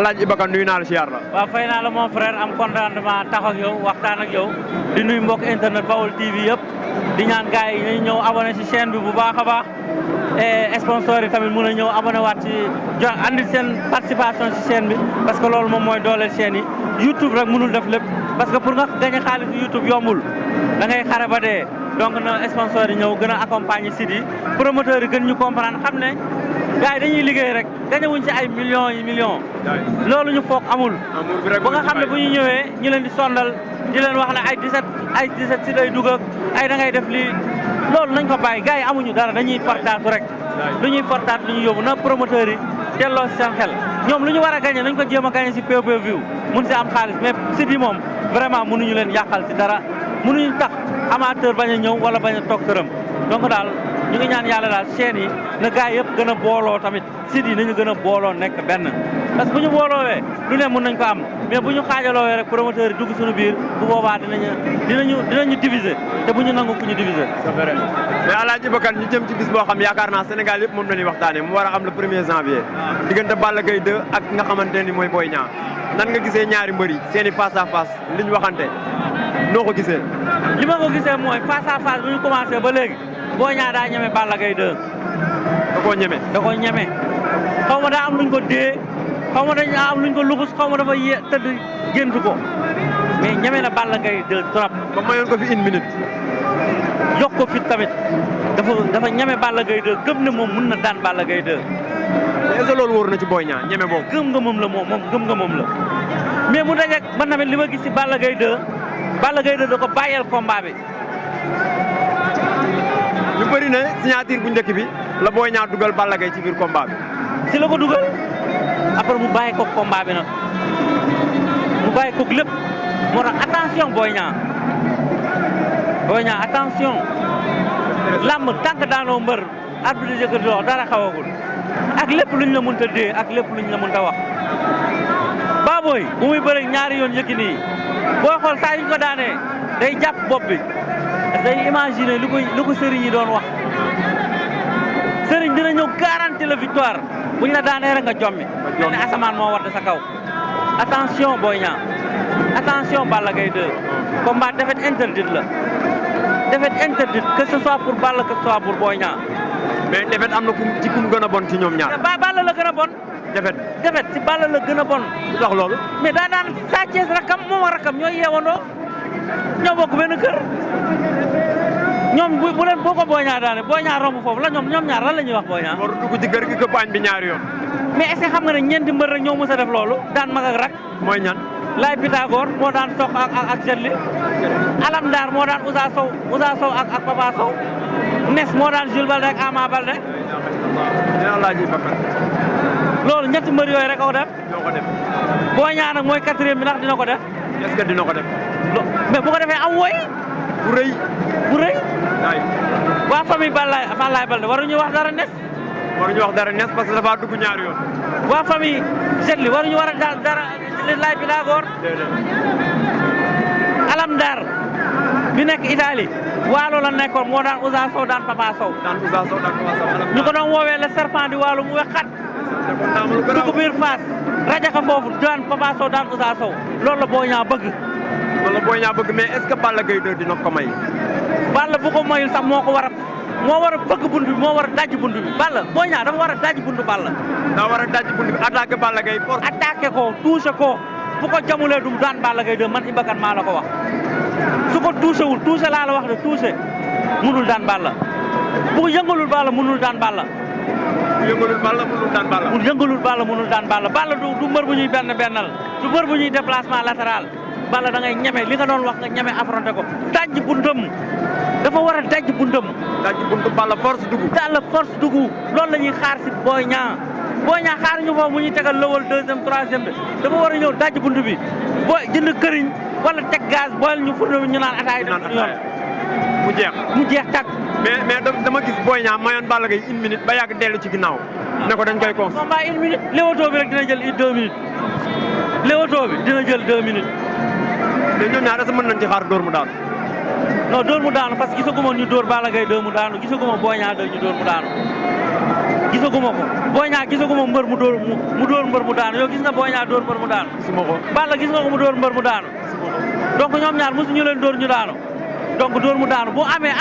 Alaaji Iba Kane nuyu naa la siyaar la. waaw fay naa la mon frère am contentement tax ak yow waxtaan ak yow di nuyu mbokk internet Baol TV yëpp di ñaan gars yi ñu ñëw abonné ci chaîne bi bu baax a baax et sponsor yi tamit mun a ñëw abonné waat ci andi seen participation ci chaîne bi parce que loolu moom mooy dooleel chaîne yi YouTube rek mënul def lépp parce que pour nga gagné xaalis YouTube yombul da ngay xare ba dee donc na sponsor yi ñëw gën a accompagner site yi promoteurs yi gën ñu comprendre xam ne gars yi dañuy liggéey rek gagné wuñ ci ay millions yi millions loolu ñu foog amul ba nga xam ne bu ñu ñëwee ñu leen di sondal di leen wax ne ay 17 si day dugg ak ay da ngay def lii loolu nañ ko bàyyi gars yi amuñu dara dañuy fortaatu rek lu ñuy fortaatu lu ñu yóbbu na promoteurs yi delloo si seen xel ñoom lu ñu war a gagné nañ ko jéem a gagné si PPV mun si am xaalis mais si di moom vraiment mënuñu leen yàqal si dara mënuñu tax amateur bañ a ñëw wala bañ a toog këram donc daal ñu ngi ñaan yàlla daal chaîne yi na gars yëpp gën a booloo tamit site yi nañu gën a booloo nekk benn parce que bu ñu booloowee lu ne mën nañ ko am mais bu ñu xaajaloowee rek promoteur yi dugg suñu biir bu boobaa dinañu diviser te bu ñu nangu ku ñu diviser. c'est vrai mais Alaaji Iba Kane ñu jëm ci bis boo xam yaakaar naa Sénégal yëpp moom la ñuy waxtaanee mu war a am le 1er janvier diggante Balla Gaye 2 ak nga xamante ni mooy Boy Niang nan nga gisee ñaari mbër yi seen i face à face li ñu waxante noo ko gisee. li ma ko gisee mooy face à face bu ñu commencé ba léegi Boy Niang daa ñeme Balla Gaye 2. da koo ñeme. da koo ñeme xaw ma daa am luñ ko dee xaw ma dañ am luñ ko luxus xaw ma dafa tëdd géntu ko mais ñeme na Balla Gaye 2 trop. ba mayoon ko fi 1 minute. jox ko fit tamit dafa ñeme Balla Gaye 2 gëm ne moom mun na daan Balla Gaye 2. est-ce que loolu wóor na ci Boy Niang ñeme boobu. gëm nga moom la moom gëm nga moom la mais mu dajeeg man tamit li ma gis ci Balla Gaye 2 Balla Gaye 2 da ko bàyyeel combat bi. ñu bëri ne signature bu njëkk bi la Boy Niang dugal Balla Gaye ci biir combat bi. si la ko dugal après mu bàyyi ko combat bi nag mu bàyyi ko lépp moo tax attention Boy Niang attention làmb tànk daanoo mbër arbitre di jëkkër dox dara xawagul ak lépp luñ la mënta dee ak lépp luñ la mënta wax Baboy bu muy bëri ñaari yoon Yékini yi boo xool saa yu ñu ko daanee day jàpp bopp bi day imaginer lu ko sëriñ yi doon wax sëriñ dina ñëw garanti la victoire buñ la daanee rek nga jommi ne asamaan moo war de sa kaw attention Boy Niang attention Balla Gaye 2 combat défaite interdite la défaite interdite que ce soit pour Balla que ce soit pour Boy Niang mais défaite am na ci kum gën a bon ci ñoom ñaar. Balla la gën a bon. défaite ci Balla la gën a bon. lu tax loolu. mais daa daan Sa Thiès rakam moom ak rakam ñooy yeewandoo ñoo bokk benn kër ñoom bu leen boo ko Boy Niang daane Boy Niang romb foofu la ñoom ñaar lan la ñuy wax Boy Niang. war dugg ci kër gi këpp añ bi ñaari yoon. mais est-ce que xam nga ne ñeenti mbër rek ñoo mës a def loolu daan mag ak rak. mooy ñan. Laye Pythagore moo daan Sokh ak Jetli Alam Ndar moo daan Ousa Sow ak Papa Sow Nes moo daan Jules Balde ak Ama Balde. dina Alaaji Iba Kane. loolu ñetti mbër yooyu rek a ko def. dina ko def. Boy Niang nag mooy 4e bi ndax dina ko def. est-ce que dina ko def. mais bu ko defee am woy bu rëy. waa famille Fallaye Balde waruñu wax dara Nes. waruñu wax dara Nes parce que dafa dugg ñaari yoon. waa famille Jetli waruñu war a dara Laye Pythagore. Alam Ndar bi nekk Italie waalo la nekkoon moo daan Ousa Sow daan Papa Sow. ñu ko doon woowee le serpent di waalo mu wexxat. dugg biir Fass rajaxa foofu daan Papa Sow daan Ousa Sow loolu la Boy Niang bëgg. loolu la Boy Niang bëgg mais est-ce que Balla Gaye 2 dina ko may. Balla bu ko mayul sax moo war a bëgg bunt bi moo war a dajji bunt bi Balla Boy Niang dafa war a dajji buntu Balla. daa war a dajji bunt bi attaqué Balla Gaye force. attaqué ko touché ko bu ko jamulee du daan Balla Gaye 2 man Iba Kane maa la ko wax su ko touché wul touché laa la wax de touché munul daan Balla bu ko yëngalul Balla munul daan Balla. bu yëngalul Balla munul daan Balla. bu yëngalul Balla munul daan Balla Balla du mbër bu ñuy bennal du mbër bu ñuy déplacement latéral Balla da ngay ñeme li nga doon wax nga ñeme affronté ko dajji buntam dafa war a dajji buntam. dajji buntu Balla force dugg. Balla force dugg loolu la ñuy xaar si Boy Niang xaar ñu foofu mu ñuy tegal lowal 2e 3e bi dafa war a ñëw dajji buntu bi boo jënd këriñ wala teg gaz boole ñu fourneau bi ñu naan ataay dem suñu yoon mu jeex tàkk. mais dama gis Boy Niang mayoon Balla Gaye 1 minute ba yàgg dellu ci ginnaaw. ne ko dañ koy cons. combat 1 minute léewatoo bi rek dina jël 2 minutes léewatoo bi dina jël 2 minutes. mais ñoom ñaar mën nañ ci xaar dóor mu daanu. non dóor mu daanu parce que gisaguma ñu dóor Balla Gaye 2 mu daanu gisaguma Boy Niang 2 ñu dóor mu daanu. gisaguma ko Boy Niang gisaguma mbër mu dóor mbër mu daanu yow gis nga Boy Niang dóor mbër mu daanu. gisuma ko. Balla gis nga ko mu dóor mbër mu daanu. donc ñoom ñaar mosuñu leen dóor ñu daanu donc dóor mu daanu bu amee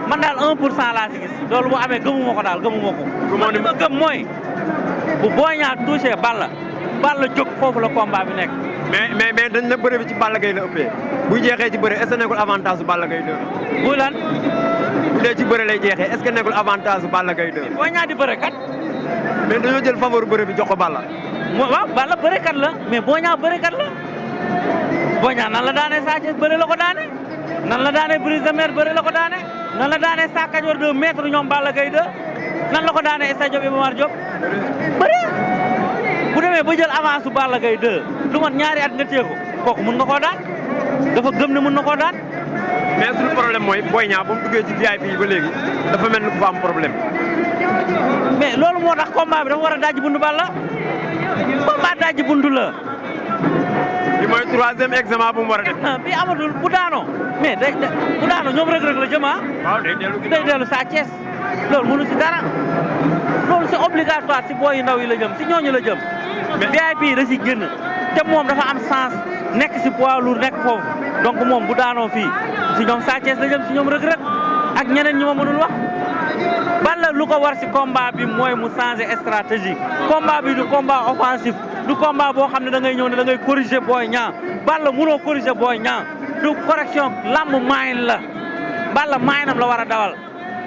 man daal 1% laa ci gis loolu bu amee gëmuma ko daal gëmuma ko. li ma gëm mooy bu Boy Niang touché Balla jóg foofu la combat bi nekk. mais dañ na bëre bi ci Balla Gaye la ëppee buy jeexee ci bëre est-ce que nekkul avantage su Balla Gaye 2. bu lan. bu dee ci bëre lay jeexee est-ce que nekkul avantage su Balla Gaye 2. Boy Niang di bëre kat. mais dañoo jël favori bëre bi jox ko Balla. waaw Balla bëre kat la mais Boy Niang bëre kat la Boy Niang nan la daanee Sa Thiès bëre la ko daane nan la daanee Brise de Mer bëre la ko daane nan la daanee Sa Kajoor 2 mètre ñoom Balla Gaye 2 nan la ko daanee stade Iba Mar Diop bëre bu demee ba jël avance su Balla Gaye 2 lu mat ñaari at nga téye ko kooku mun nga koo daan dafa gëm ne mun na koo daan. mais suñu problème mooy Boy Niang ba mu duggee ci VIP yi ba léegi dafa mel ni ku fa am problème. mais loolu moo tax combat bi dafa war a dajji buntu Balla combat dajji buntu la. bi mooy 3e examen bu mu war a def. bi amatul bu daanoo mais bu daanoo ñoom rëg-rëg la jëm waaw day dellu Sa Thiès loolu mënu si dara loolu c'est obligatoire si booy yu ndaw yi la jëm si ñooñu la jëm. mais VIP yi da si génn te moom dafa am sens nekk si poids lourd nekk foofu donc moom bu daanoo fii si ñoom Sa Thiès la jëm si ñoom rëg-rëg ak ñeneen ñi ma mënul wax. Balla lu ko war si combat bi mooy mu changer stratégie combat bi du combat offensif du combat boo xam ne da ngay ñëw ne da ngay corriger Boy Niang Balla mënoo corriger Boy Niang du correction lamb maayin la Balla maayinam la war a dawal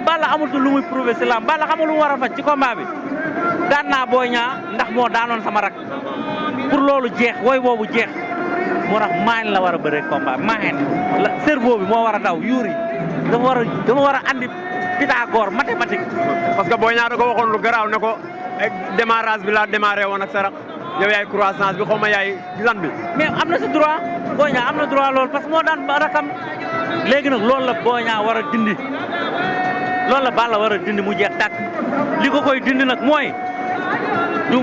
Balla amatul lu muy prouver si lamb Balla xam nga lu mu war a faj ci combat bi daan naa Boy Niang ndax moo daanoon sama rak pour loolu jeex woy boobu jeex moo tax maayin la war a bëre combat maayin la cerveau bi moo war a daw yuuri dafa war a andi Pythagore mathématique. parce que Boy Niang da ko waxoon lu garaaw ne ko démarrage bi laa démarré woon ak sa rak yow yaay croissance bi xaw ma yaay lan bi. mais am na si droit Boy Niang am na droit loolu parce que moo daan rakam léegi nag loolu la Boy Niang war a dindi loolu la Balla war a dindi mu jeex tàkk li ko koy dindi nag mooy du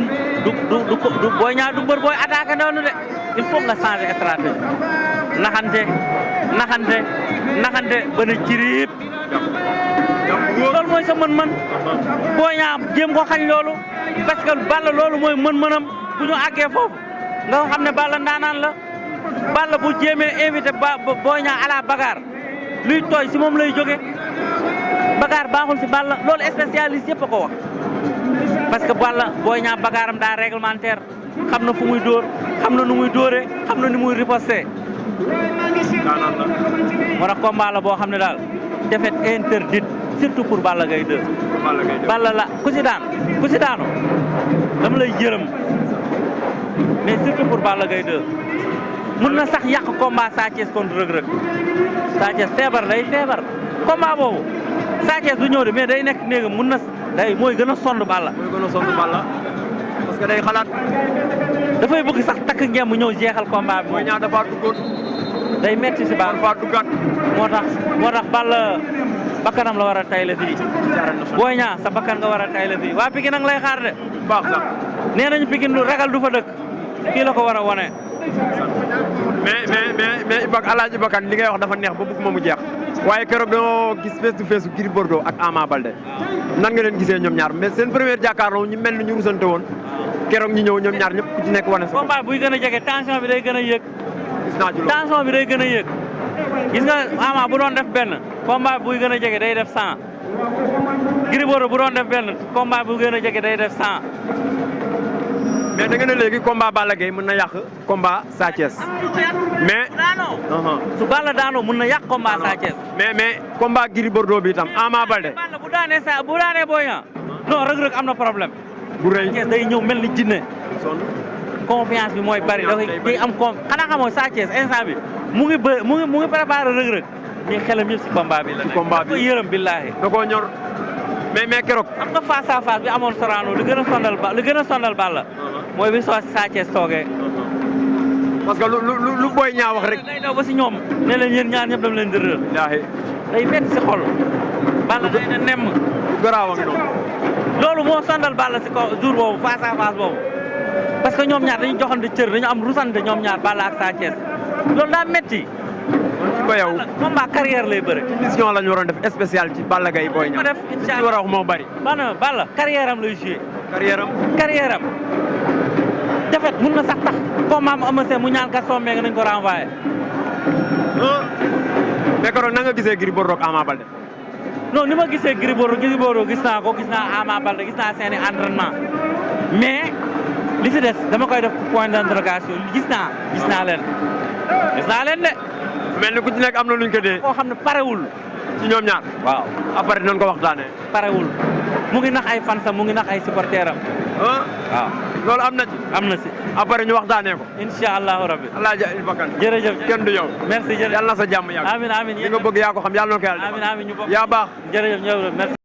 Boy Niang du mbër booy attaqué noonu de il faut nga changer stratégie naxante ba ne ciriip loolu mooy sa mën-mën Boy Niang jéem ko xañ loolu parce que Balla loolu mooy mën-mënam bu ñu àggee foofu nga xam ne Balla ndaanaan la Balla bu jéemee invité Boy Niang à la bagarre luy tooy si moom lay jóge bagarre baaxul si Balla loolu spécialiste yëpp a ko wax parce que Balla Boy Niang bagaaram daa réglementaire xam na fu muy dóor xam na nu muy dóoree xam na ni muy riposté moo tax combat la boo xam ne daal défaite interdite surtout pour Balla Gaye 2. Balla la ku si daanu dama lay jërëm mais surtout pour Balla Gaye 2 mun na sax yàq combat Sa Thiès contre Reug Reug Sa Thiès feebar day feebar combat boobu Sa Thiès du ñëw de mais day nekk néegam mun na mooy gën a sonn Balla. parce que day xalaat. dafay bëgg sax takk ngeen mu ñëw jeexal combat bi. Boy Niang dafa duggoon. day metti si Balla dafa duggaat. moo tax Balla bakkanam la war a tay la fii. Boy Niang sa bakkan nga war a tay la fii waa Pikine nag lay xaar de. baax sax. nee nañu Pikine ragal du fa dëkk kii la ko war a wone. mais Ibak Alaaji Bakane li ngay wax dafa neex ba bëgg ma mu jeex. waaye keroog dañoo gis face to face Gris Bordeaux ak Ama Baldé nan nga leen gisee ñoom ñaar mais seen première jàkkaarloo ñu mel ni ñu rusante woon keroog ñu ñëw ñoom ñaar ñëpp ku ci nekk wane sa combat buy gën a jege tension bi day gën a yëg. gis naa ci loolu tension bi day gën a yëg. gis nga Ama bu doon def benn combat buy gën a jege day def 100 Gris Bordeaux bu doon def benn combat bu gën a jege day def 100. mais da nga ne léegi combat Balla Gaye mën na yàq combat Sa Thiès mais su Balla daanoo mën na yàq combat Sa Thiès mais combat Gris Bordeaux bi itam Ama Baldé Balla bu daanee Boy Niang non Reug Reug am na problème bu rëy day ñëw mel ni jinne confiance bi mooy bari day am xanaa xamoo Sa Thiès instant bi mu ngi préparé Reug Reug mais xelam yëpp si combat bi la nekk combat bi ko yërëm billaahi da koo ñor mais keroog am nga face à face bi amoon Sorano li gën a sondal Balla mooy bi Sa Thiès toogee parce que lu Boy Niang wax rek day daw ba si ñoom ne leen yéen ñaar ñëpp dam leen dërër day metti si xol Balla day na nemm garaaw ak noonu loolu moo sondal Balla si ko jour boobu face à face boobu parce que ñoom ñaar dañu joxante cër dañu am rusante ñoom ñaar Balla ak Sa Thiès loolu daa metti ba yow combat carrière lay bëre. émission la ñu waroon def spécial ci Balla Gaye Boy Niang. ko def incha li war a wax moo bari. maanaam Balla carrière am lay joué. carrière am. defet mun na sax tax combat am Eumeu Sène mu ñaan kat sommee nga nañ ko renvoyé. mais keroog na nga gisee Gris Bordeaux ak Ama Baldé. non ni ma gisee Gris Bordeaux gis naa ko gis naa Ama Baldé gis naa seeni entraînement mais li si des dama koy def point d'interrogation gis naa leen de. mel ni ku ci nekk am na luñ ko dee. koo xam ne parewul. ci ñoom ñaar. waaw après dinañ ko waxtaanee. parewul mu ngi nax ay fansam mu ngi nax ay supporteram. waaw loolu am na ci. am na si. après ñu waxtaanee ko. incha allahu rabbi. alaaji Bakkan. jërëjëf kenn du yow. merci jërëjëf yàlla na sa jàmm yàgg. amiin li nga bëgg yaa ko xam yàlla na ko yàlla defal. amiin ñu bokk yaa baax. jërëjëf ñëw merci.